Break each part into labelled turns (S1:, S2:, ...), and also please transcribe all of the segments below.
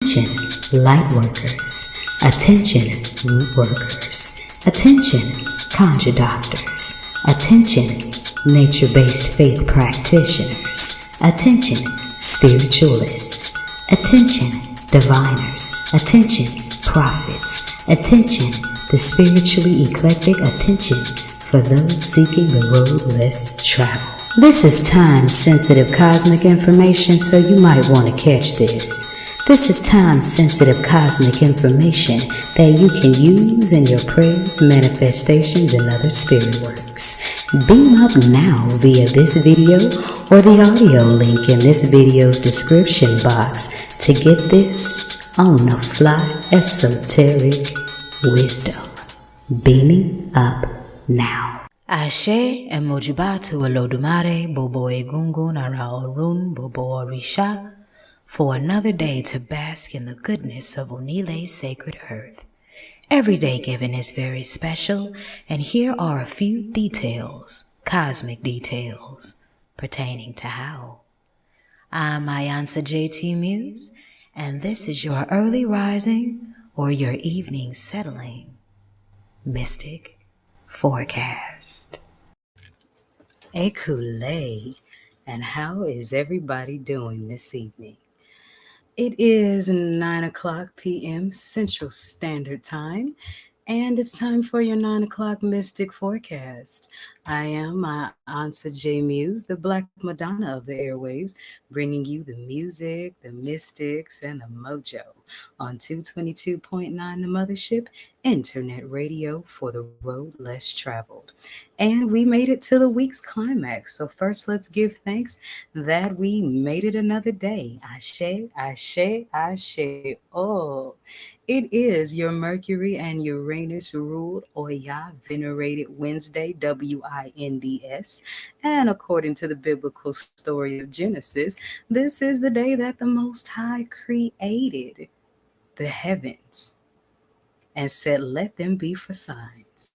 S1: Attention, light workers. Attention, root workers. Attention, conjure doctors. Attention, nature-based faith practitioners. Attention, spiritualists. Attention, diviners. Attention, prophets. Attention, the spiritually eclectic. Attention for those seeking the road less traveled. This is time-sensitive cosmic information, so you might want to catch this. This is time-sensitive cosmic information that you can use in your prayers, manifestations, and other spirit works. Beam up now via this video or the audio link in this video's description box to get this on-the-fly esoteric wisdom. Beaming up now. Ashe emojibatu Olodumare Bobo Egungun Ara Orun Bobo Orisha, for another day to bask in the goodness of Onile's sacred earth. Every day given is very special, and here are a few details, cosmic details, pertaining to how. I'm Ayansa JT Muse, and this is your early rising or your evening settling mystic forecast. Ekule, and how is everybody doing this evening? It is 9 o'clock p.m. Central Standard Time, and it's time for your 9 o'clock Mystic Forecast. I am my Ansa J Muse, the Black Madonna of the airwaves, bringing you the music, the mystics, and the mojo on 222.9 The Mothership, internet radio for the road less traveled. And we made it to the week's climax. So first, let's give thanks that we made it another day. Ashe, ashe, ashe. Oh, it is your Mercury and Uranus ruled Oya venerated Wednesday, WINDS. And according to the biblical story of Genesis, this is the day that the Most High created the heavens and said, let them be for signs.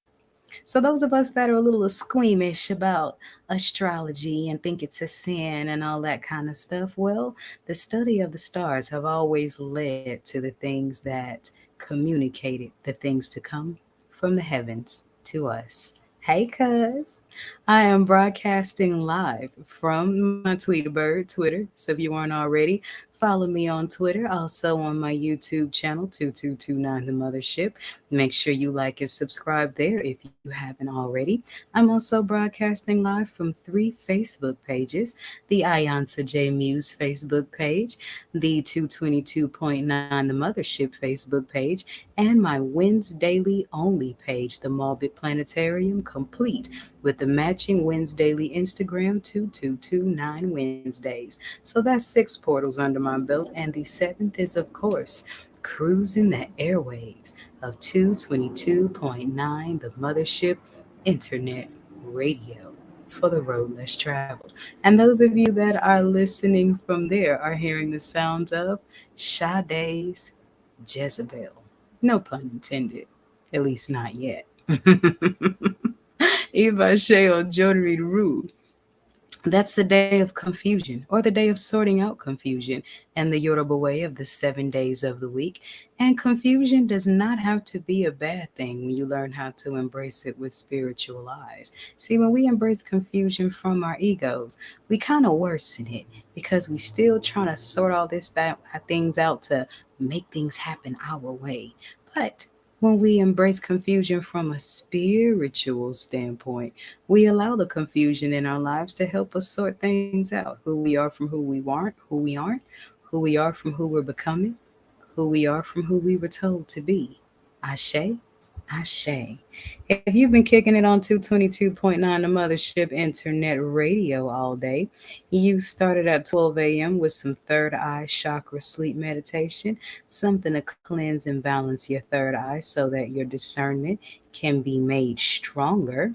S1: So those of us that are a little squeamish about astrology and think it's a sin and all that kind of stuff, well, the study of the stars have always led to the things that communicated the things to come from the heavens to us. Hey, cuz. I am broadcasting live from my Tweeterbird, Twitter. So if you weren't already, follow me on Twitter, also on my YouTube channel, 222.9 The Mothership. Make sure you like and subscribe there if you haven't already. I'm also broadcasting live from 3 Facebook pages: the Ayansa J Muse Facebook page, the 222.9 The Mothership Facebook page, and my Windsdaily only page, the Malbit Planetarium, complete with the matching Windsdaily Instagram, 2229 Wednesdays. So that's 6 portals under my belt, and the 7th is, of course, cruising the airwaves of 222.9 The Mothership, internet radio for the road less traveled. And those of you that are listening from there are hearing the sounds of Sade's Jezebel. No pun intended, at least not yet. Ivashe Ojori Ru. That's the day of confusion, or the day of sorting out confusion, and the Yoruba way of the 7 days of the week. And confusion does not have to be a bad thing when you learn how to embrace it with spiritual eyes. See, when we embrace confusion from our egos, we kind of worsen it because we still trying to sort all things out to make things happen our way. But when we embrace confusion from a spiritual standpoint, we allow the confusion in our lives to help us sort things out. Who we are from who we aren't, who we are from who we're becoming, who we are from who we were told to be. Ashe, ashe. If you've been kicking it on 222.9 The Mothership internet radio all day, you started at 12 a.m. with some third eye chakra sleep meditation, something to cleanse and balance your third eye so that your discernment can be made stronger.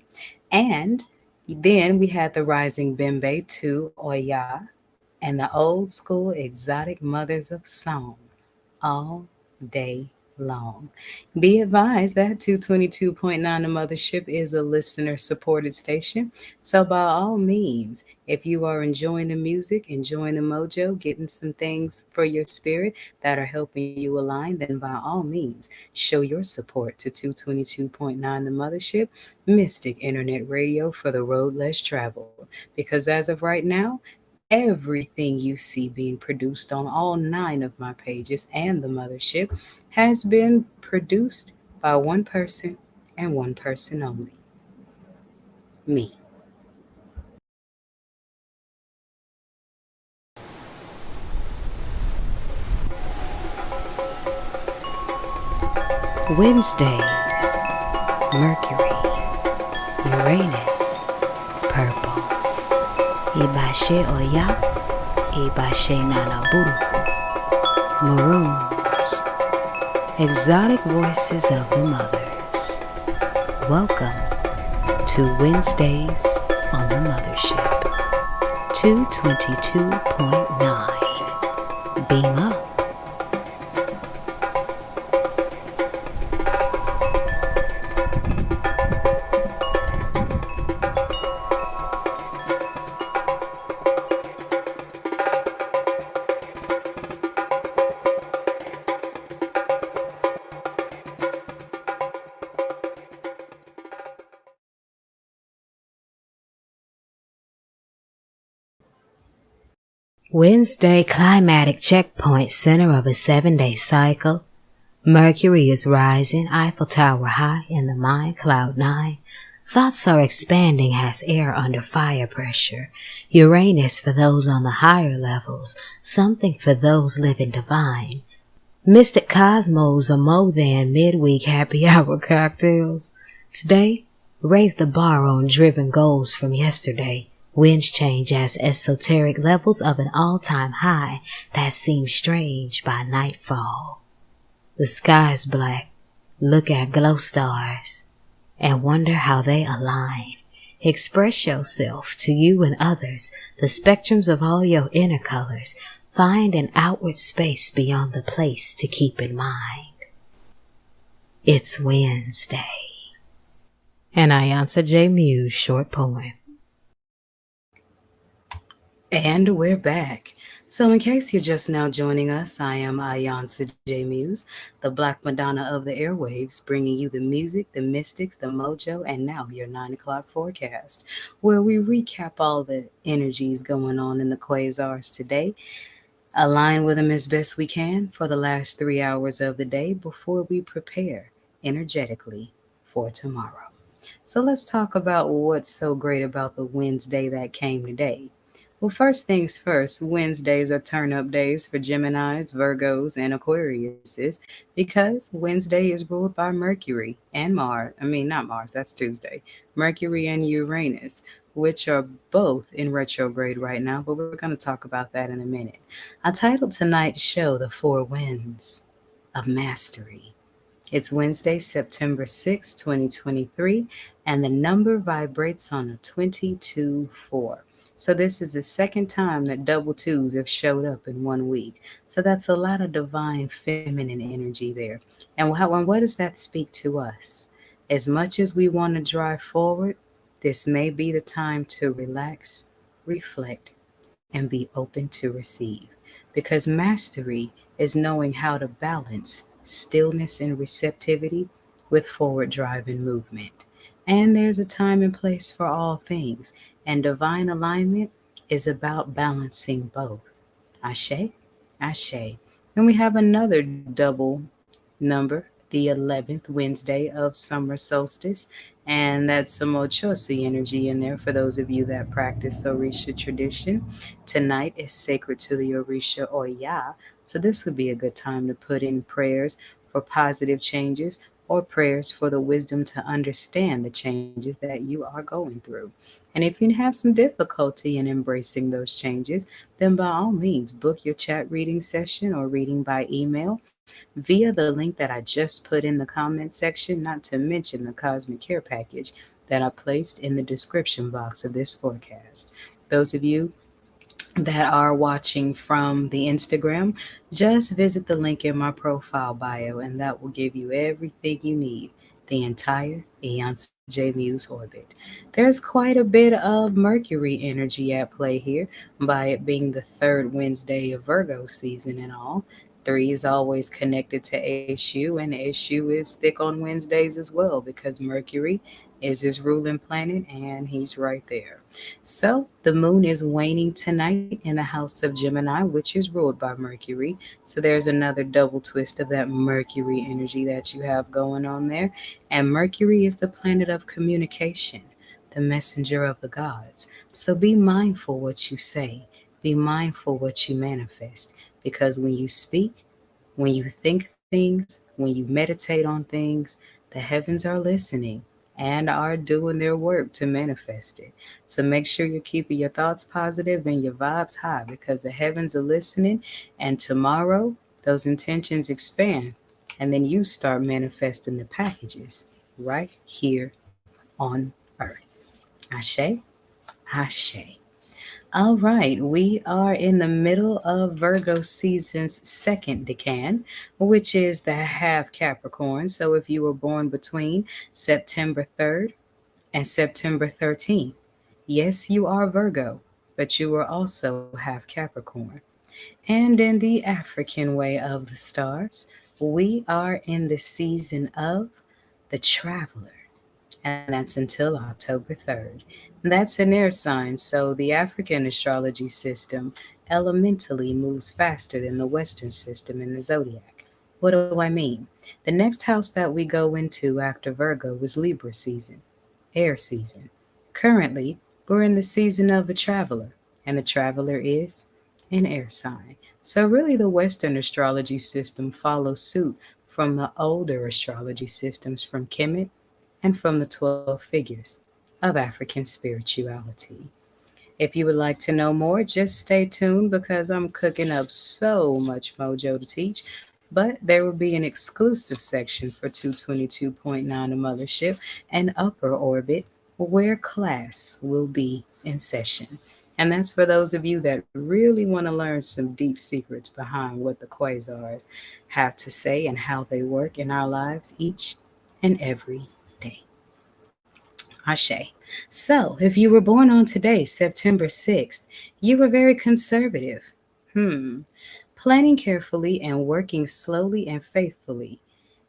S1: And then we had the rising Bembe to Oya and the old school exotic mothers of song all day long. Be advised that 222.9 The Mothership is a listener supported station. So, by all means, if you are enjoying the music, enjoying the mojo, getting some things for your spirit that are helping you align, then by all means, show your support to 222.9 The Mothership, Mystic Internet Radio for the road less traveled. Because as of right now, everything you see being produced on all 9 of my pages and the mothership has been produced by one person and one person only, me. Wednesdays, Mercury, Uranus, purples, Ibashe Oya, Ibashe Nanaburuku, maroons, exotic voices of the mothers. Welcome to Wednesdays on the Mothership. 222.9. Beam up. Wednesday climatic checkpoint, center of a 7-day cycle. Mercury is rising, Eiffel Tower high in the mind, cloud 9. Thoughts are expanding as air under fire pressure. Uranus for those on the higher levels, something for those living divine. Mystic cosmos are more than midweek happy hour cocktails. Today, raise the bar on driven goals from yesterday. Winds change as esoteric levels of an all-time high that seems strange by nightfall. The sky's black. Look at glow stars and wonder how they align. Express yourself to you and others, the spectrums of all your inner colors. Find an outward space beyond the place to keep in mind. It's Wednesday. An Ayansa J. Muse short poem. And we're back. So in case you're just now joining us, I am Ayansa J. Muse, the Black Madonna of the airwaves, bringing you the music, the mystics, the mojo, and now your 9 o'clock forecast, where we recap all the energies going on in the quasars today, align with them as best we can for the last 3 hours of the day before we prepare energetically for tomorrow. So let's talk about what's so great about the Wednesday that came today. Well, first things first, Wednesdays are turn-up days for Geminis, Virgos, and Aquariuses because Wednesday is ruled by Mercury and Mars. Not Mars, that's Tuesday. Mercury and Uranus, which are both in retrograde right now, but we're going to talk about that in a minute. I titled tonight's show The Four Winds of Mastery. It's Wednesday, September 6, 2023, and the number vibrates on a 22-4. So this is the second time that double twos have showed up in 1 week. So that's a lot of divine feminine energy there. And what does that speak to us? As much as we want to drive forward, this may be the time to relax, reflect, and be open to receive. Because mastery is knowing how to balance stillness and receptivity with forward drive and movement. And there's a time and place for all things. And divine alignment is about balancing both. Ashe, Ashe. And we have another double number, the 11th Wednesday of summer solstice. And that's some Ochosi energy in there for those of you that practice Orisha tradition. Tonight is sacred to the Orisha Oya. So this would be a good time to put in prayers for positive changes or prayers for the wisdom to understand the changes that you are going through. And if you have some difficulty in embracing those changes, then by all means, book your chat reading session or reading by email via the link that I just put in the comment section, not to mention the Cosmic Care package that I placed in the description box of this forecast. Those of you that are watching from the Instagram, just visit the link in my profile bio, and that will give you everything you need. The entire Beyonce J Muse orbit. There's quite a bit of Mercury energy at play here, by it being the third Wednesday of Virgo season and all. Three is always connected to Ishu, and Ishu is thick on Wednesdays as well because Mercury is his ruling planet and he's right there. So, the moon is waning tonight in the house of Gemini, which is ruled by Mercury. So, there's another double twist of that Mercury energy that you have going on there. And Mercury is the planet of communication, the messenger of the gods. So, be mindful what you say, be mindful what you manifest, because when you speak, when you think things, when you meditate on things, the heavens are listening and are doing their work to manifest it. So make sure you're keeping your thoughts positive and your vibes high because the heavens are listening. And tomorrow, those intentions expand. And then you start manifesting the packages right here on earth. Ashe, Ashe. All right, we are in the middle of Virgo season's second decan, which is the half Capricorn. So if you were born between September 3rd and September 13th, yes, you are Virgo, but you are also half Capricorn. And in the African way of the stars, we are in the season of the Traveler, and that's until October 3rd. That's an air sign, so the African astrology system elementally moves faster than the Western system in the zodiac. What do I mean? The next house that we go into after Virgo is Libra season, air season. Currently, we're in the season of the Traveler, and the Traveler is an air sign. So, really, the Western astrology system follows suit from the older astrology systems from Kemet and from the 12 figures of African spirituality. If you would like to know more, just stay tuned because I'm cooking up so much mojo to teach. But there will be an exclusive section for 222.9 The Mothership and Upper Orbit where class will be in session. And that's for those of you that really want to learn some deep secrets behind what the quasars have to say and how they work in our lives each and every day. Ashe. So, if you were born on today, September 6th, you were very conservative. Hmm. Planning carefully and working slowly and faithfully.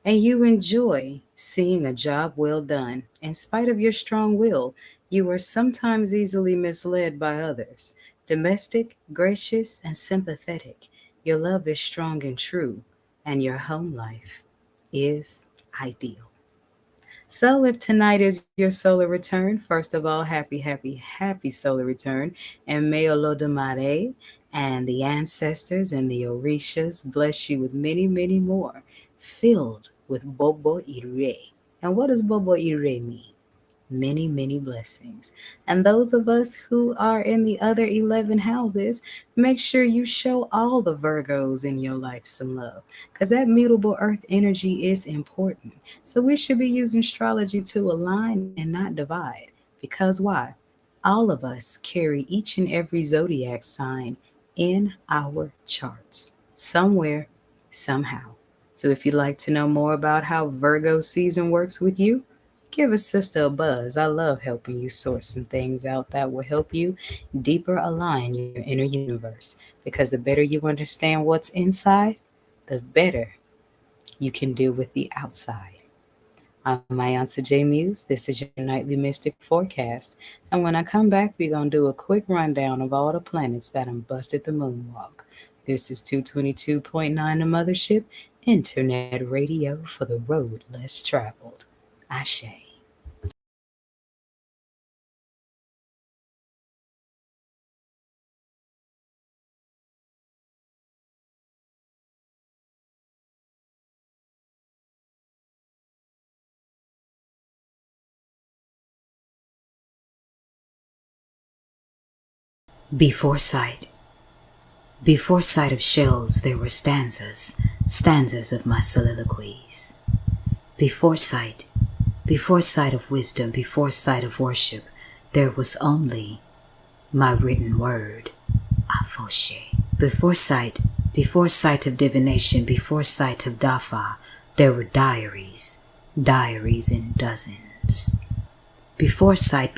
S1: And you enjoy seeing a job well done. In spite of your strong will, you are sometimes easily misled by others. Domestic, gracious, and sympathetic. Your love is strong and true, and your home life is ideal. So, if tonight is your solar return, first of all, happy, happy, happy solar return. And may Olodumare and the ancestors and the Orishas bless you with many, many more, filled with Bobo Ire. And what does Bobo Ire mean? Many, many blessings. And those of us who are in the other 11 houses, make sure you show all the Virgos in your life some love because that mutable earth energy is important. So we should be using astrology to align and not divide. Because why? All of us carry each and every zodiac sign in our charts somewhere, somehow. So if you'd like to know more about how Virgo season works with you, give a sister a buzz. I love helping you sort some things out that will help you deeper align your inner universe. Because the better you understand what's inside, the better you can deal with the outside. I'm my Auntie J Muse. This is your nightly mystic forecast. And when I come back, we're going to do a quick rundown of all the planets that busted the moonwalk. This is 222.9 The Mothership, internet radio for the road less traveled. Ashe. Before sight. Before sight of shells, there were stanzas, stanzas of my soliloquies. Before sight of wisdom, before sight of worship, there was only my written word, Before sight, before sight of divination, before sight of Dafa, there were diaries, diaries in dozens. Before sight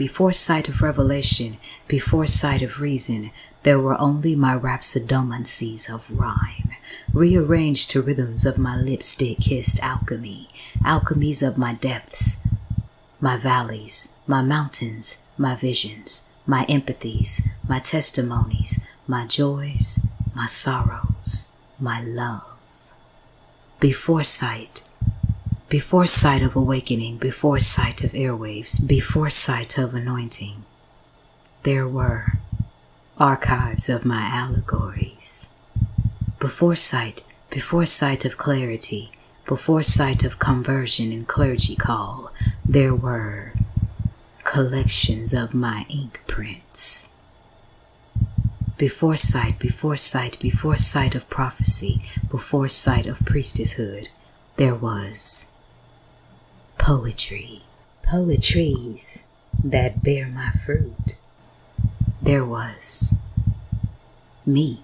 S1: of revelation, before sight of reason, there were only my rhapsodomancies of rhyme, rearranged to rhythms of my lipstick-kissed alchemy, alchemies of my depths, my valleys, my mountains, my visions, my empathies, my testimonies, my joys, my sorrows, my love. Before sight of awakening, before sight of airwaves, before sight of anointing, there were archives of my allegories. Before sight of clarity, before sight of conversion and clergy call, there were collections of my ink prints. Before sight of prophecy, before sight of priestesshood, there was poetry, poetries that bear my fruit. There was me.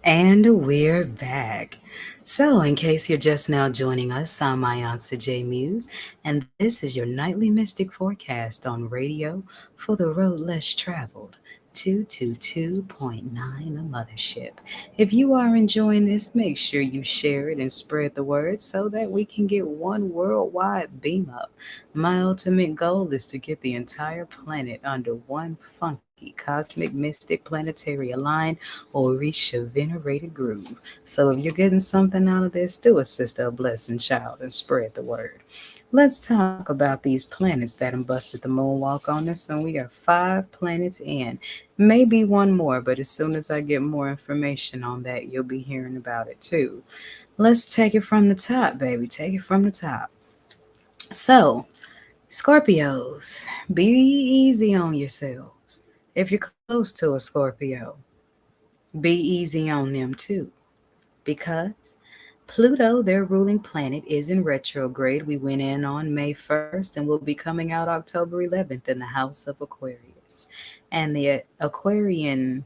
S1: And we're back. So, in case you're just now joining us, I'm Ayansa J. Muse, and this is your nightly mystic forecast on radio for the road less traveled. 222.9 The Mothership. If you are enjoying this, make sure you share it and spread the word so that we can get one worldwide beam up. My ultimate goal is to get the entire planet under one funky cosmic mystic planetary aligned Orisha venerated groove. So if you're getting something out of this, do a sister a blessing, child, and spread the word. Let's talk about these planets that done busted the moonwalk on us, and we are 5 planets in. Maybe one more, but as soon as I get more information on that, you'll be hearing about it too. Let's take it from the top, baby. Take it from the top. So, Scorpios, be easy on yourselves. If you're close to a Scorpio, be easy on them too, because Pluto, their ruling planet, is in retrograde. We went in on May 1st and will be coming out October 11th in the house of Aquarius. And the Aquarian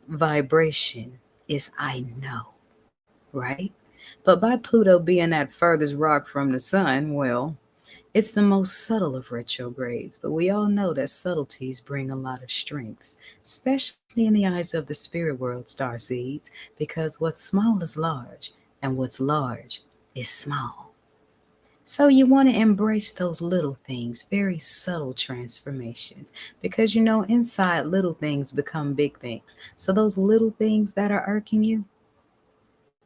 S1: vibration is I know, right? But by Pluto being that furthest rock from the sun, well, it's the most subtle of retrogrades, but we all know that subtleties bring a lot of strengths, especially in the eyes of the spirit world, star seeds, because what's small is large, and what's large is small. So you want to embrace those little things, very subtle transformations, because you know inside little things become big things. So those little things that are irking you,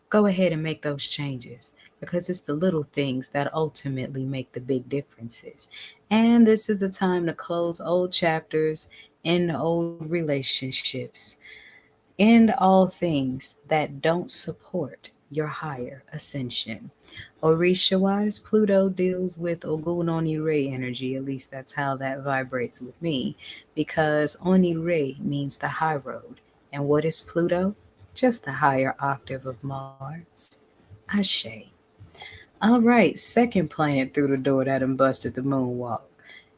S1: go ahead and make those changes because it's the little things that ultimately make the big differences. And this is the time to close old chapters, end old relationships, end all things that don't support your higher ascension. Orisha wise, Pluto deals with Ogun Onire energy, at least that's how that vibrates with me, because Onire means the high road. And what is Pluto? Just the higher octave of Mars. Ashe. All right, second planet through the door that done busted the moonwalk.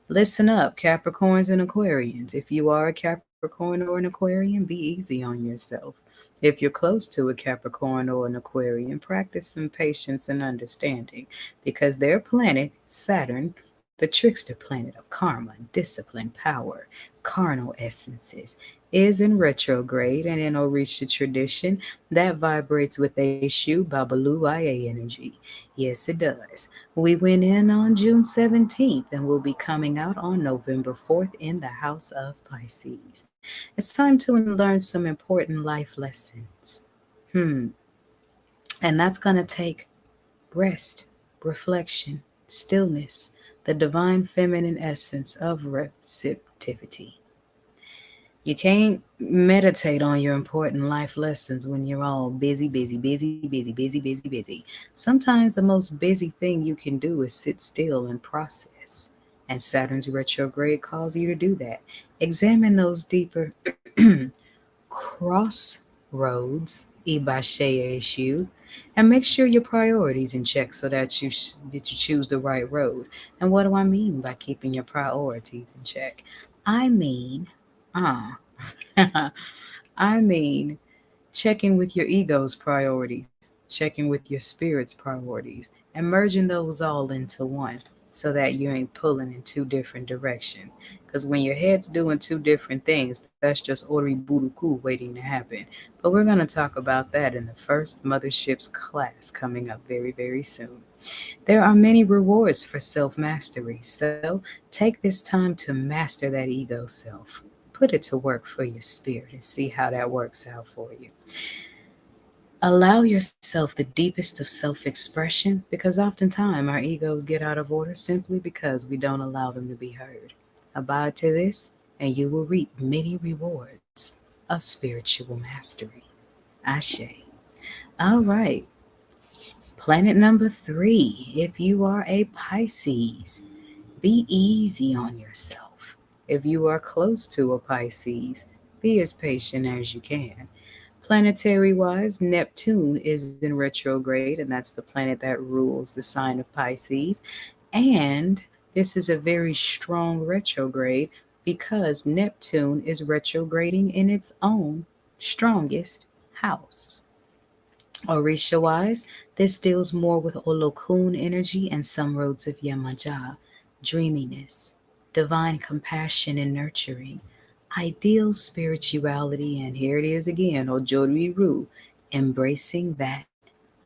S1: Listen up, Capricorns and Aquarians. If you are a Capricorn or an Aquarian, be easy on yourself. If you're close to a Capricorn or an Aquarian, practice some patience and understanding because their planet, Saturn, the trickster planet of karma, discipline, power, carnal essences, is in retrograde, and in Orisha tradition, that vibrates with Eshu Babalu Ia energy. Yes, it does. We went in on June 17th and will be coming out on November 4th in the House of Pisces. It's time to learn some important life lessons. Hmm. And that's going to take rest, reflection, stillness, the divine feminine essence of receptivity. You can't meditate on your important life lessons when you're all busy, busy, busy, busy, busy, busy, busy. Sometimes the most busy thing you can do is sit still and process. And Saturn's retrograde calls you to do that. Examine those deeper crossroads, Ibashe, and make sure your priorities in check so that you choose the right road. And what do I mean by keeping your priorities in check? I mean, I mean checking with your ego's priorities, checking with your spirit's priorities, and merging those all into one so that you ain't pulling in two different directions. Because when your head's doing two different things, that's just ori buruku waiting to happen. But we're going to talk about that in the first Mothership's class coming up very, very soon. There are many rewards for self mastery, so take this time to master that ego self. Put it to work for your spirit and see how that works out for you. Allow yourself the deepest of self expression because oftentimes our egos get out of order simply because we don't allow them to be heard. Abide to this, and you will reap many rewards of spiritual mastery. Ashe. All right. Planet number three. If you are a Pisces, be easy on yourself. If you are close to a Pisces, be as patient as you can. Planetary wise, Neptune is in retrograde, and that's the planet that rules the sign of Pisces. And this is a very strong retrograde because Neptune is retrograding in its own strongest house. Orisha wise, this deals more with Olokun energy and some roads of Yamaja, dreaminess, divine compassion and nurturing, ideal spirituality, and here it is again, Ojoriru, embracing that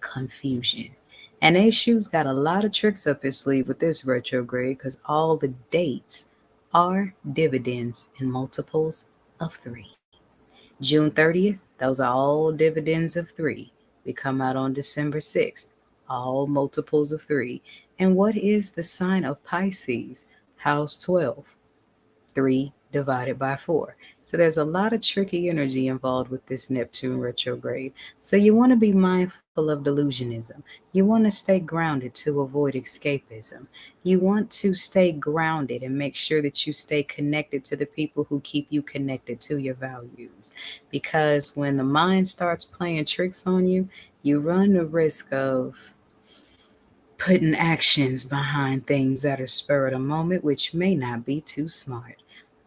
S1: confusion. And Eshu's got a lot of tricks up his sleeve with this retrograde because all the dates are dividends in multiples of three. June 30th, those are all dividends of three. We come out on December 6th, all multiples of three. And what is the sign of Pisces? House 12, 3 divided by 4. So there's a lot of tricky energy involved with this Neptune retrograde. So you want to be mindful of delusionism. You want to stay grounded to avoid escapism. You want to stay grounded and make sure that you stay connected to the people who keep you connected to your values. Because when the mind starts playing tricks on you, you run the risk of putting actions behind things that are spur of the moment, which may not be too smart.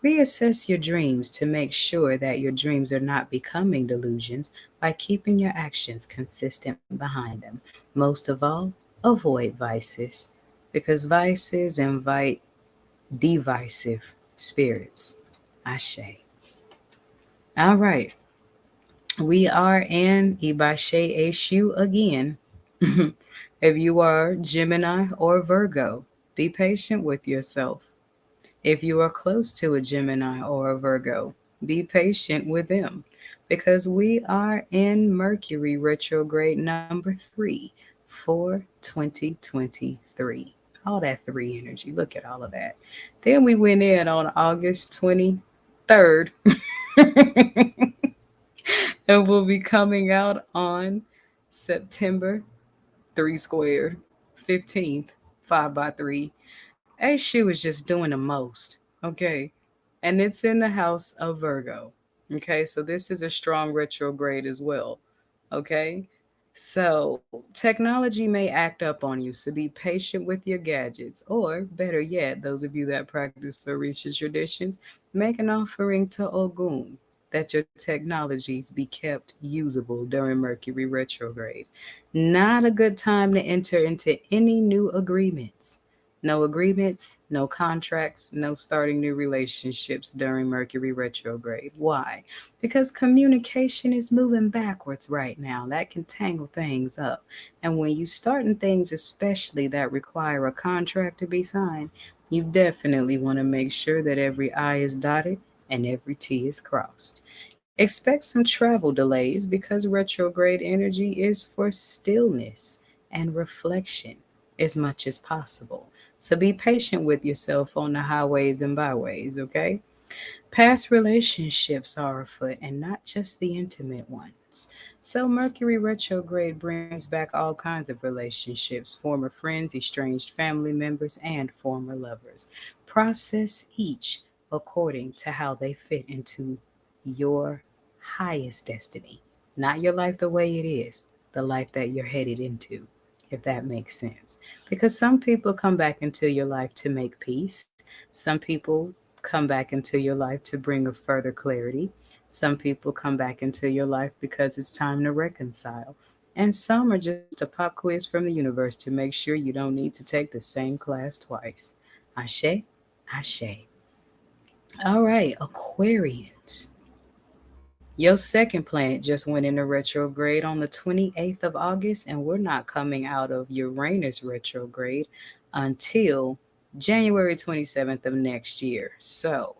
S1: Reassess your dreams to make sure that your dreams are not becoming delusions by keeping your actions consistent behind them. Most of all, avoid vices because vices invite divisive spirits. Ashe. All right, we are in Ibashe Eshu again. If you are Gemini or Virgo, be patient with yourself. If you are close to a Gemini or a Virgo, be patient with them because we are in Mercury retrograde number 3 for 2023. All that 3 energy. Look at all of that. Then we went in on August 23rd and we'll be coming out on September 3 squared, 15th, 5 by 3. A shoe is just doing the most. Okay. And it's in the house of Virgo. Okay. So this is a strong retrograde as well. Okay. So technology may act up on you. So be patient with your gadgets. Or better yet, those of you that practice Orisha traditions, make an offering to Ogun that your technologies be kept usable during Mercury retrograde. Not a good time to enter into any new agreements. No agreements, no contracts, no starting new relationships during Mercury retrograde. Why? Because communication is moving backwards right now. That can tangle things up. And when you starting things, especially that require a contract to be signed, you definitely want to make sure that every I is dotted and every T is crossed. Expect some travel delays because retrograde energy is for stillness and reflection as much as possible. So be patient with yourself on the highways and byways, okay? Past relationships are afoot and not just the intimate ones. So, Mercury retrograde brings back all kinds of relationships, former friends, estranged family members, and former lovers. Process each according to how they fit into your highest destiny. Not your life the way it is, the life that you're headed into, if that makes sense. Because some people come back into your life to make peace. Some people come back into your life to bring a further clarity. Some people come back into your life because it's time to reconcile. And some are just a pop quiz from the universe to make sure you don't need to take the same class twice. Ashe, Ashe. All right, Aquarians. Your second planet just went into retrograde on the 28th of August, and we're not coming out of Uranus retrograde until January 27th of next year. So,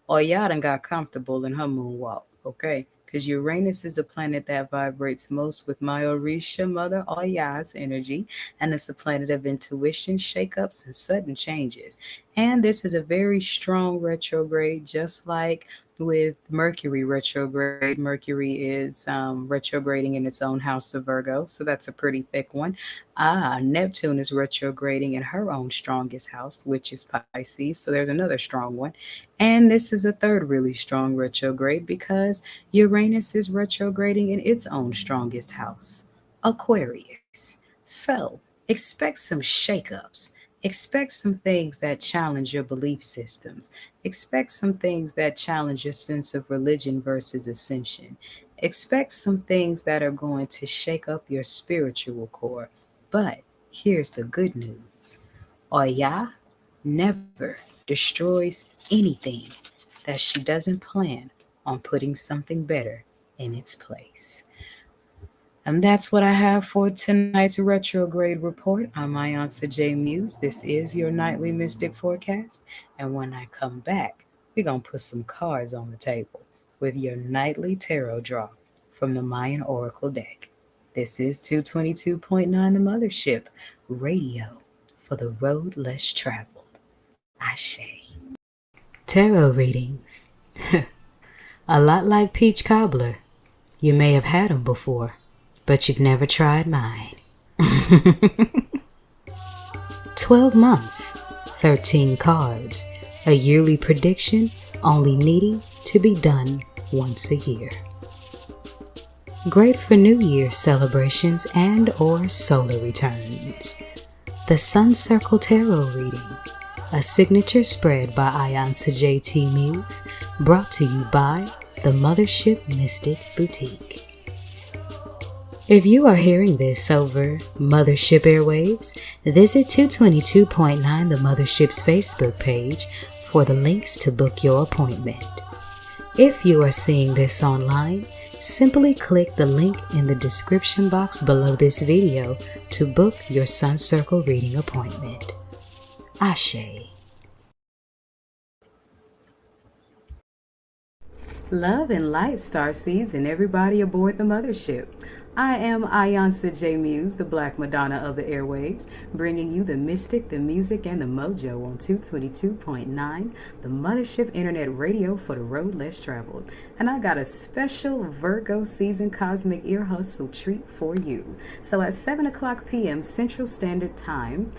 S1: y'all done got comfortable in her moonwalk, okay? Because Uranus is the planet that vibrates most with my Orisha mother Oya's energy, and it's a planet of intuition, shakeups, and sudden changes. And this is a very strong retrograde, just like with Mercury retrograde. Mercury is retrograding in its own house of Virgo, so that's a pretty thick one. Neptune is retrograding in her own strongest house, which is Pisces, so there's another strong one. And this is a third really strong retrograde because Uranus is retrograding in its own strongest house, Aquarius. So expect some shakeups. Expect some things that challenge your belief systems. Expect some things that challenge your sense of religion versus ascension. Expect some things that are going to shake up your spiritual core. But here's the good news: Oya never destroys anything that she doesn't plan on putting something better in its place. And that's what I have for tonight's retrograde report. I'm Ayansa J. Muse. This is your nightly mystic forecast. And when I come back, we're going to put some cards on the table with your nightly tarot draw from the Mayan Oracle deck. This is 222.9 The Mothership, radio for the road less traveled. Ashe. Tarot readings. A lot like peach cobbler. You may have had them before, but you've never tried mine. 12 months, 13 cards, a yearly prediction only needing to be done once a year. Great for New Year celebrations and or solar returns. The Sun Circle Tarot reading, a signature spread by Ayansa JT Muse, brought to you by the Mothership Mystic Boutique. If you are hearing this over Mothership airwaves, visit 222.9 The Mothership's Facebook page for the links to book your appointment. If you are seeing this online, simply click the link in the description box below this video to book your Sun Circle reading appointment. Ashe. Love and light, starseeds, and everybody aboard the Mothership. I am Ayansa J. Muse, the Black Madonna of the airwaves, bringing you the mystic, the music, and the mojo on 222.9, the Mothership Internet Radio for the road less traveled. And I got a special Virgo season cosmic ear hustle treat for you. So at 7 o'clock p.m. Central Standard Time,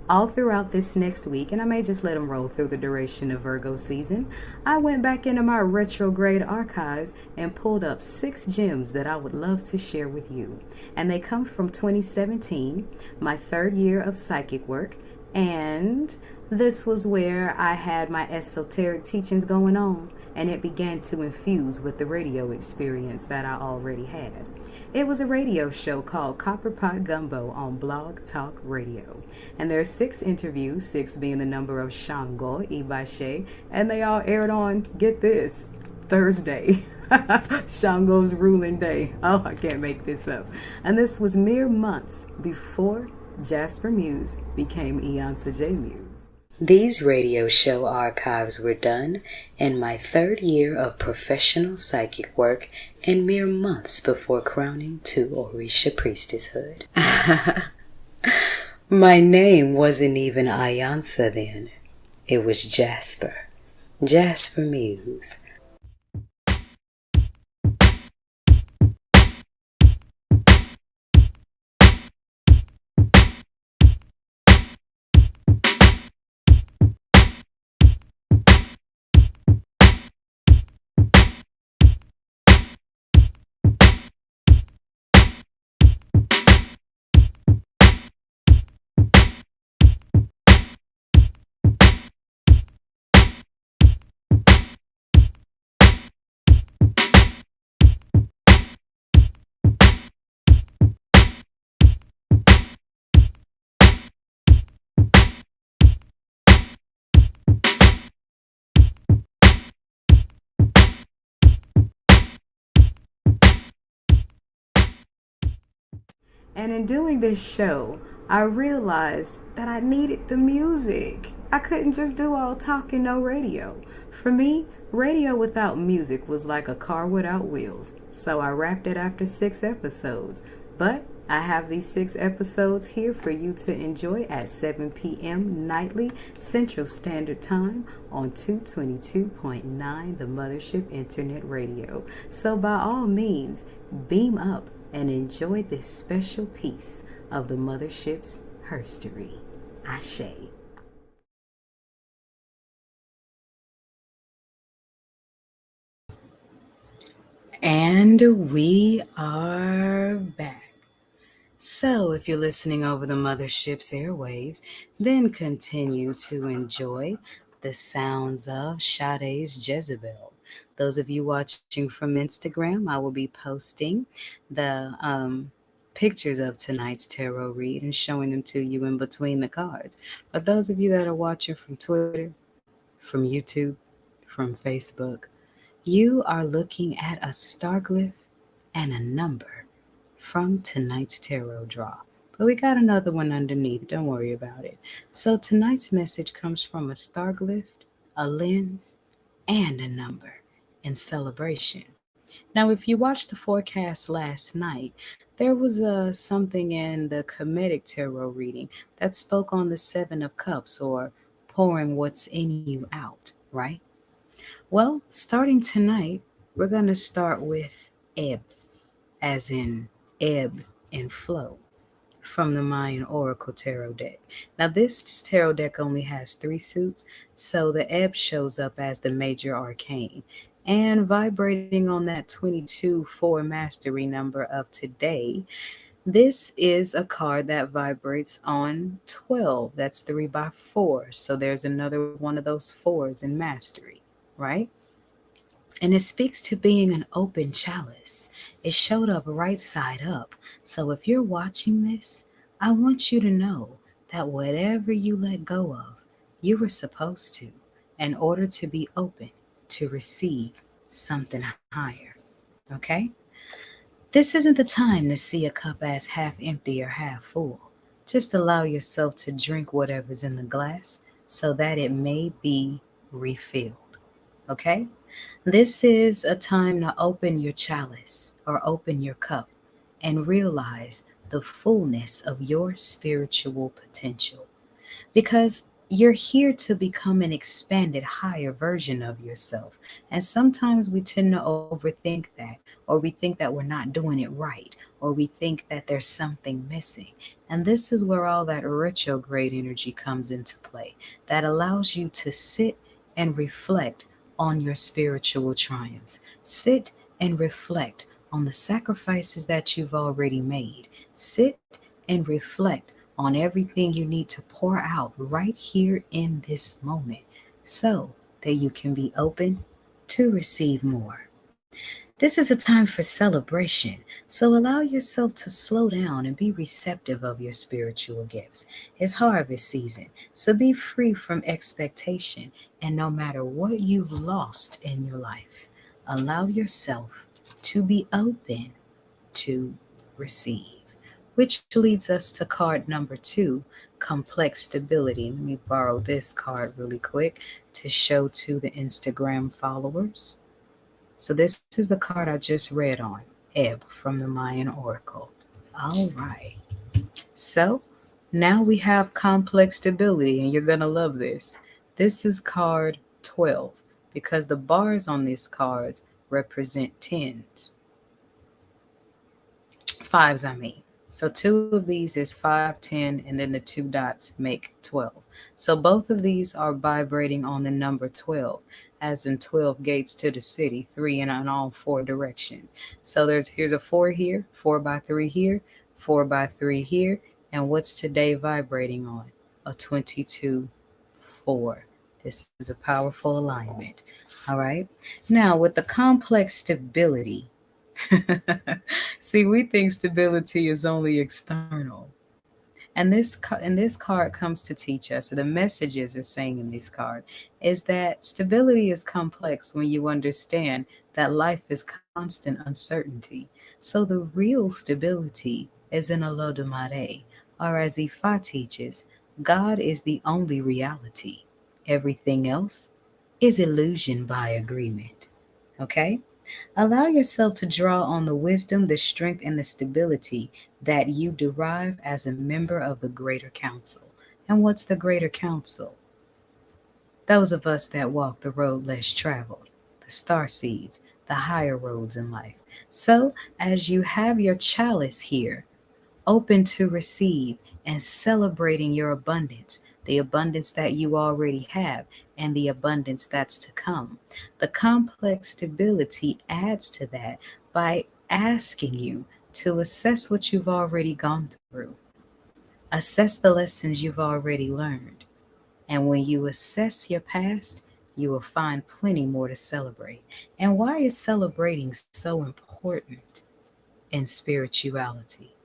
S1: all throughout this next week, and I may just let them roll through the duration of Virgo season, I went back into my retrograde archives and pulled up 6 gems that I would love to share with you. And they come from 2017, my 3rd year of psychic work, and this was where I had my esoteric teachings going on, and it began to infuse with the radio experience that I already had. It was a radio show called Copper Pot Gumbo on Blog Talk Radio. And there are 6 interviews, 6 being the number of Shango, Ibashe, and they all aired on, get this, Thursday. Shango's ruling day. Oh, I can't make this up. And this was mere months before Jasper Muse became Ayansa J. Muse. These radio show archives were done in my 3rd year of professional psychic work and mere months before crowning to Orisha priestesshood. My name wasn't even Ayansa then. It was Jasper. Jasper Muse. And in doing this show, I realized that I needed the music. I couldn't just do all talking, no radio. For me, radio without music was like a car without wheels. So I wrapped it after 6 episodes. But I have these 6 episodes here for you to enjoy at 7 p.m. nightly Central Standard Time on 222.9 The Mothership Internet Radio. So by all means, beam up and enjoy this special piece of the Mothership's herstory. Ashe. And we are back. So, if you're listening over the mothership's airwaves, then continue to enjoy the sounds of Sade's Jezebel. Those of you watching from Instagram, I will be posting the pictures of tonight's tarot read and showing them to you in between the cards. But those of you that are watching from Twitter, from YouTube, from Facebook, you are looking at a star glyph and a number from tonight's tarot draw. But we got another one underneath. Don't worry about it. So tonight's message comes from a star glyph, a lens, and a number in celebration. Now, if you watched the forecast last night, there was something in the Kemetic tarot reading that spoke on the Seven of Cups, or pouring what's in you out, right? Well, starting tonight, we're going to start with ebb, as in ebb and flow, from the Mayan Oracle Tarot deck. Now, this tarot deck only has 3 suits, so the ebb shows up as the major arcane. And vibrating on that 22-4 mastery number of today, this is a card that vibrates on 12. That's 3 by 4. So there's another one of those fours in mastery, right? And it speaks to being an open chalice. It showed up right side up. So if you're watching this, I want you to know that whatever you let go of, you were supposed to, in order to be open to receive something higher. Okay? This isn't the time to see a cup as half empty or half full. Just allow yourself to drink whatever's in the glass so that it may be refilled. Okay? This is a time to open your chalice or open your cup and realize the fullness of your spiritual potential, because you're here to become an expanded higher version of yourself. And sometimes we tend to overthink that, or we think that we're not doing it right, or we think that there's something missing. And this is where all that retrograde energy comes into play, that allows you to sit and reflect on your spiritual triumphs. Sit and reflect on the sacrifices that you've already made. Sit and reflect on everything you need to pour out right here in this moment so that you can be open to receive more. This is a time for celebration, so allow yourself to slow down and be receptive of your spiritual gifts. It's harvest season, so be free from expectation, and no matter what you've lost in your life, allow yourself to be open to receive. Which leads us to card number 2, complex stability. Let me borrow this card really quick to show to the Instagram followers. So this is the card I just read on, ebb from the Mayan Oracle. All right. So now we have complex stability, and you're going to love this. This is card 12 because the bars on these cards represent tens. Fives, I mean. So 2 of these is 5, 10, and then the 2 dots make 12. So both of these are vibrating on the number 12, as in 12 gates to the city, 3 in all 4 directions. So here's a 4 here, 4 by 3 here, 4 by 3 here, and what's today vibrating on? A 22, 4. This is a powerful alignment. All right. Now with the complex stability, see, we think stability is only external. And this card comes to teach us, the messages are saying in this card, is that stability is complex when you understand that life is constant uncertainty. So the real stability is in Olodumare, or as Ifa teaches, God is the only reality. Everything else is illusion by agreement. Okay? Allow yourself to draw on the wisdom, the strength, and the stability that you derive as a member of the greater council. And what's the greater council? Those of us that walk the road less traveled, the star seeds, the higher roads in life. So, as you have your chalice here, open to receive and celebrating your abundance, the abundance that you already have, and the abundance that's to come. The complex stability adds to that by asking you to assess what you've already gone through, assess the lessons you've already learned. And when you assess your past, you will find plenty more to celebrate. And why is celebrating so important in spirituality?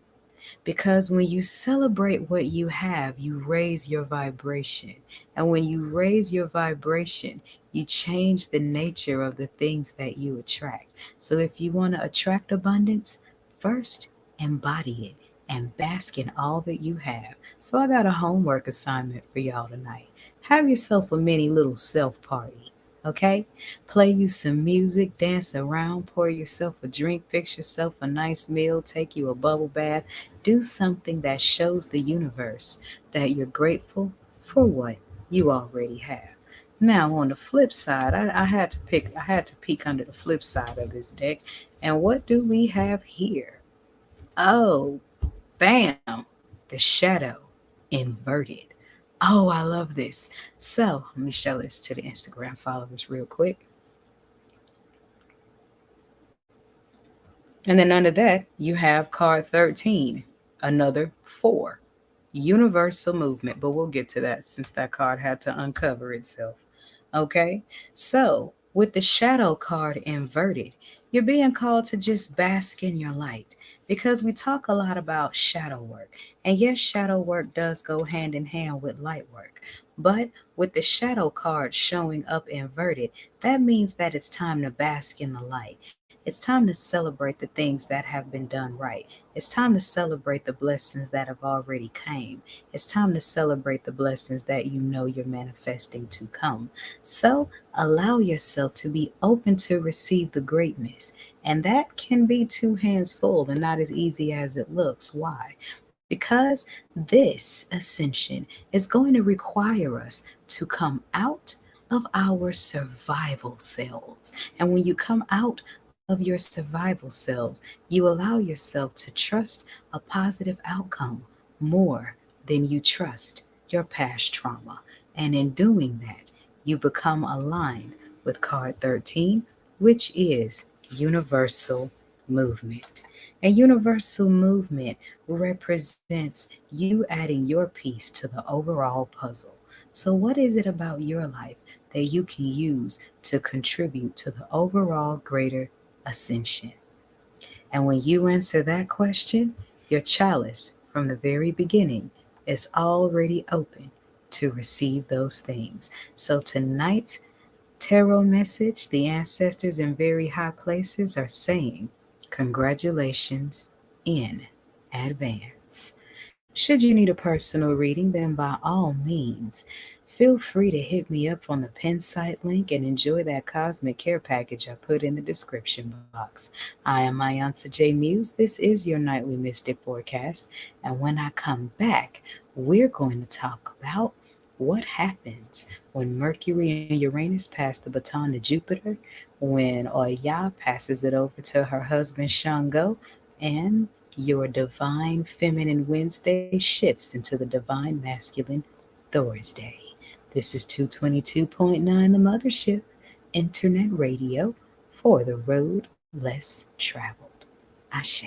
S1: Because when you celebrate what you have, you raise your vibration. And when you raise your vibration, you change the nature of the things that you attract. So if you want to attract abundance, first embody it and bask in all that you have. So I got a homework assignment for y'all tonight. Have yourself a mini little self party. Okay? Play you some music, dance around, pour yourself a drink, fix yourself a nice meal, take you a bubble bath. Do something that shows the universe that you're grateful for what you already have. Now, on the flip side, I had to peek under the flip side of this deck. And what do we have here? Oh, bam, the shadow inverted. Oh, I love this. So let me show this to the Instagram followers real quick. And then under that, you have card 13, another 4, universal movement. But we'll get to that since that card had to uncover itself. Okay, so with the shadow card inverted, you're being called to just bask in your light because we talk a lot about shadow work. And yes, shadow work does go hand in hand with light work. But with the shadow card showing up inverted, that means that it's time to bask in the light. It's time to celebrate the things that have been done right. It's time to celebrate the blessings that have already came. It's time to celebrate the blessings that you know you're manifesting to come. So allow yourself to be open to receive the greatness. And that can be two hands full and not as easy as it looks. Why? Because this ascension is going to require us to come out of our survival selves. And when you come out of your survival selves, you allow yourself to trust a positive outcome more than you trust your past trauma. And in doing that, you become aligned with card 13, which is universal movement. A universal movement represents you adding your piece to the overall puzzle. So, what is it about your life that you can use to contribute to the overall greater ascension? And when you answer that question, your chalice from the very beginning is already open to receive those things. So tonight's tarot message, the ancestors in very high places are saying, congratulations in advance. Should you need a personal reading, then by all means, feel free to hit me up on the pin site link and enjoy that cosmic care package I put in the description box. I am Mayansa J. Muse. This is your nightly mystic forecast. And when I come back, we're going to talk about what happens when Mercury and Uranus pass the baton to Jupiter, when Oya passes it over to her husband Shango, and your divine feminine Wednesday shifts into the divine masculine Thursday. This is 222.9 The Mothership, internet radio for the road less traveled. Ashe.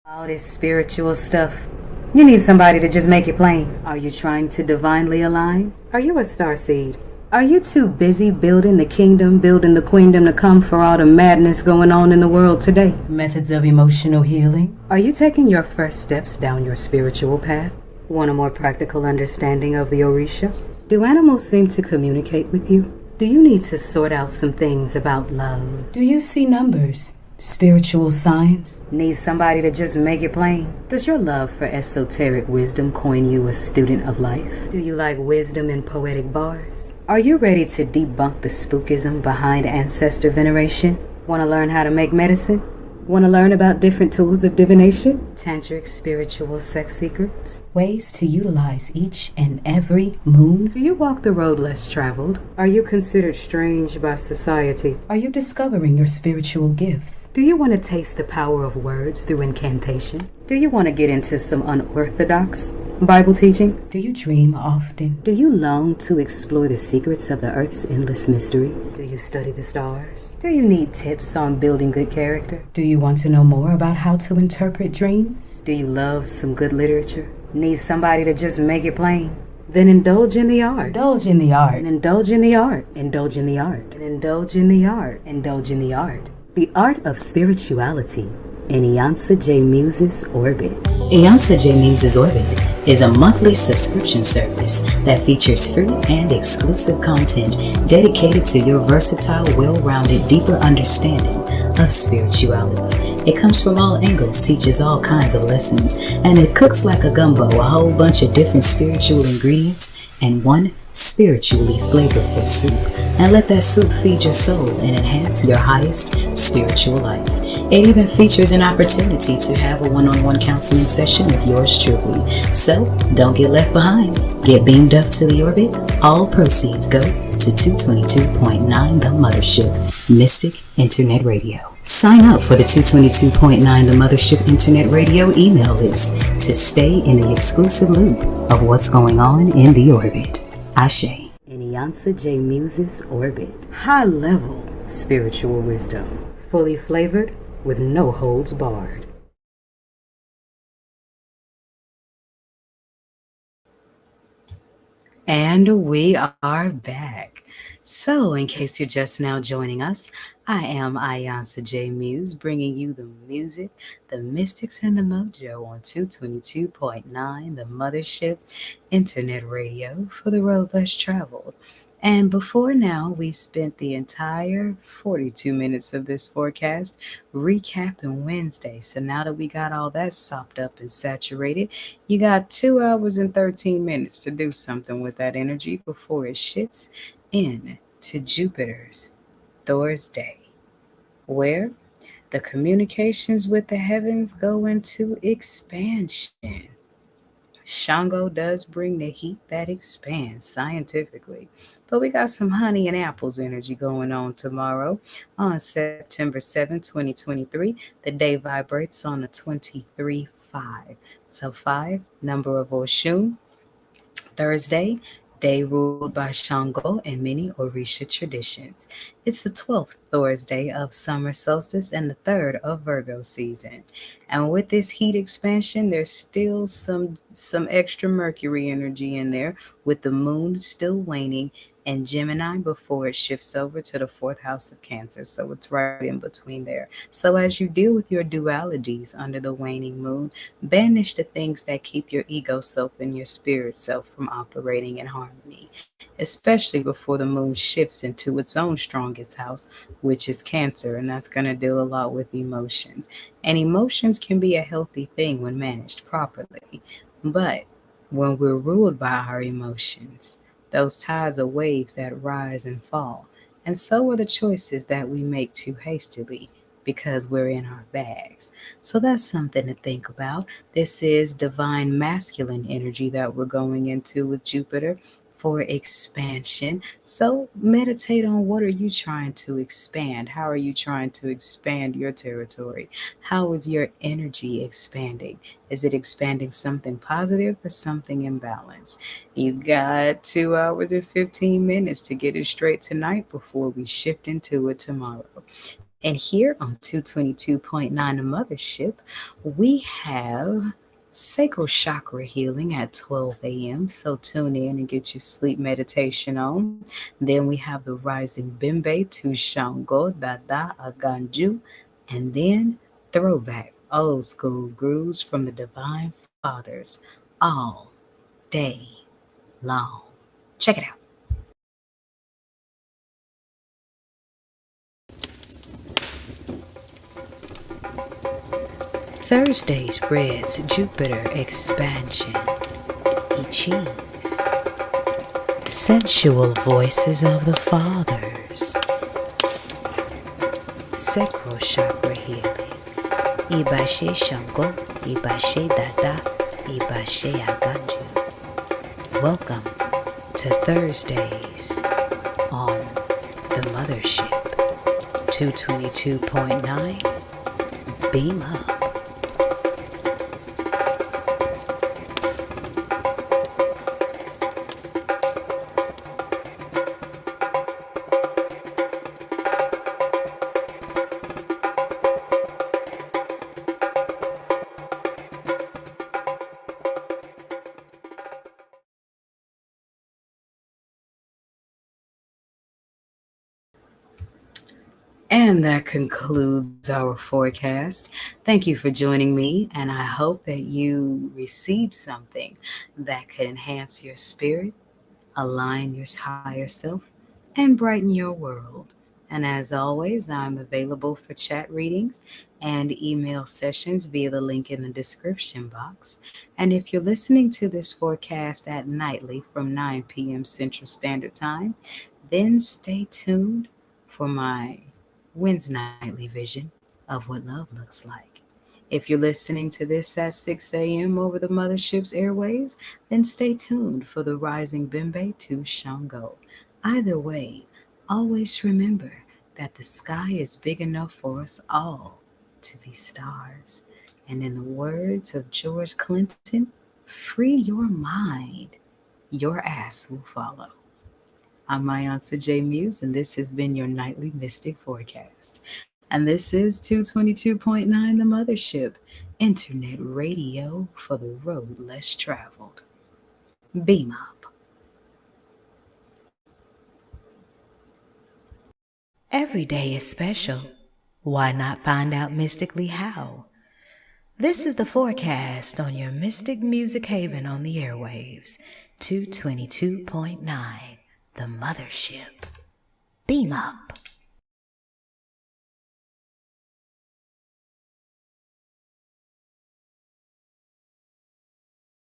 S1: All this spiritual stuff, you need somebody to just make it plain. Are you trying to divinely align? Are you a starseed? Are you too busy building the kingdom, building the queendom to come for all the madness going on in the world today? Methods of emotional healing. Are you taking your first steps down your spiritual path? Want a more practical understanding of the Orisha? Do animals seem to communicate with you? Do you need to sort out some things about love? Do you see numbers? spiritual science? Need somebody to just make it plain? Does your love for esoteric wisdom coin you a student of life? Do you like wisdom in poetic bars? Are you ready to debunk the spookism behind ancestor veneration? Want to learn how to make medicine? Want to learn about different tools of divination? Tantric spiritual sex secrets? Ways to utilize each and every moon? Do you walk the road less traveled? Are you considered strange by society? Are you discovering your spiritual gifts? Do you want to taste the power of words through incantation? Do you want to get into some unorthodox Bible teachings? Do you dream often? Do you long to explore the secrets of the earth's endless mysteries? Do you study the stars? Do you need tips on building good character? Do you want to know more about how to interpret dreams? Do you love some good literature? Need somebody to just make it plain? Then indulge in the art. Indulge in the art. And indulge in the art. Indulge in the art. And indulge in the art. Indulge in the art. The art of spirituality in Iansa J. Muse's Orbit. Iansa J. Muse's Orbit is a monthly subscription service that features free and exclusive content dedicated to your versatile, well-rounded, deeper understanding of spirituality. It comes from all angles, teaches all kinds of lessons, and it cooks like a gumbo, a whole bunch of different spiritual ingredients and one spiritually flavorful soup. And let that soup feed your soul and enhance your highest spiritual life. It even features an opportunity to have a one-on-one counseling session with yours truly. So don't get left behind. Get beamed up to the orbit. All proceeds go to 222.9 The Mothership, Mystic Internet Radio. Sign up for the 222.9 The Mothership Internet Radio email list to stay in the exclusive loop of what's going on in the orbit. Ashe. In Iansa J. Muse's Orbit. High-level spiritual wisdom. Fully flavored with no holds barred. And we are back. So, in case you're just now joining us, I am Iansa J. Muse, bringing you the music, the mystics, and the mojo on 222.9 The Mothership Internet Radio for the road less traveled. And before now, we spent the entire 42 minutes of this forecast recapping Wednesday. So now that we got all that sopped up and saturated, you got 2 hours and 13 minutes to do something with that energy before it shifts in to Jupiter's Thursday, where the communications with the heavens go into expansion. Shango does bring the heat that expands scientifically. But we got some honey and apples energy going on tomorrow on September 7th, 2023. The day vibrates on a 23-5. So 5, number of Oshun. Thursday, day ruled by Shango and many Orisha traditions. It's the 12th Thursday of summer solstice and the 3rd of Virgo season. And with this heat expansion, there's still some extra Mercury energy in there, with the moon still waning and Gemini before it shifts over to the 4th house of Cancer. So it's right in between there. So as you deal with your dualities under the waning moon, banish the things that keep your ego self and your spirit self from operating in harmony, especially before the moon shifts into its own strongest house, which is Cancer, and that's going to deal a lot with emotions. And emotions can be a healthy thing when managed properly, but when we're ruled by our emotions, those tides are waves that rise and fall, and so are the choices that we make too hastily because we're in our bags. So that's something to think about. This is divine masculine energy that we're going into with Jupiter for expansion. So meditate on, what are you trying to expand? How are you trying to expand your territory? How is your energy expanding? Is it expanding something positive or something imbalanced? You got 2 hours and 15 minutes to get it straight tonight before we shift into it tomorrow. And here on 222.9 The Mothership, we have sacral chakra healing at 12 a.m. So tune in and get your sleep meditation on. Then we have the rising Bimbe to Shango Dada Aganju, and then throwback old school grooves from the Divine Fathers all day long. Check it out. Thursdays breads Jupiter expansion. I Chis. Sensual voices of the fathers. Sacral chakra healing. Ibashe Shango, Ibashe Dada, Ibashe Aganju. Welcome to Thursdays on The Mothership. 222.9 Beam Up. And that concludes our forecast. Thank you for joining me, and I hope that you received something that could enhance your spirit, align your higher self, and brighten your world. And as always, I'm available for chat readings and email sessions via the link in the description box. And if you're listening to this forecast at nightly from 9 p.m. Central Standard Time, then stay tuned for my Nightly vision of what love looks like. If you're listening to this at 6 a.m. over the Mothership's airwaves, then stay tuned for the Rising Bimbe to Shango. Either way, always remember that the sky is big enough for us all to be stars. And in the words of George Clinton, free your mind, your ass will follow. I'm my Aunt J. Muse, and this has been your nightly Mystic Forecast. And this is 222.9 The Mothership, internet radio for the road less traveled. Beam up. Every day is special. Why not find out mystically how? This is the forecast on your Mystic Music Haven on the airwaves, 222.9 The Mothership. Beam up.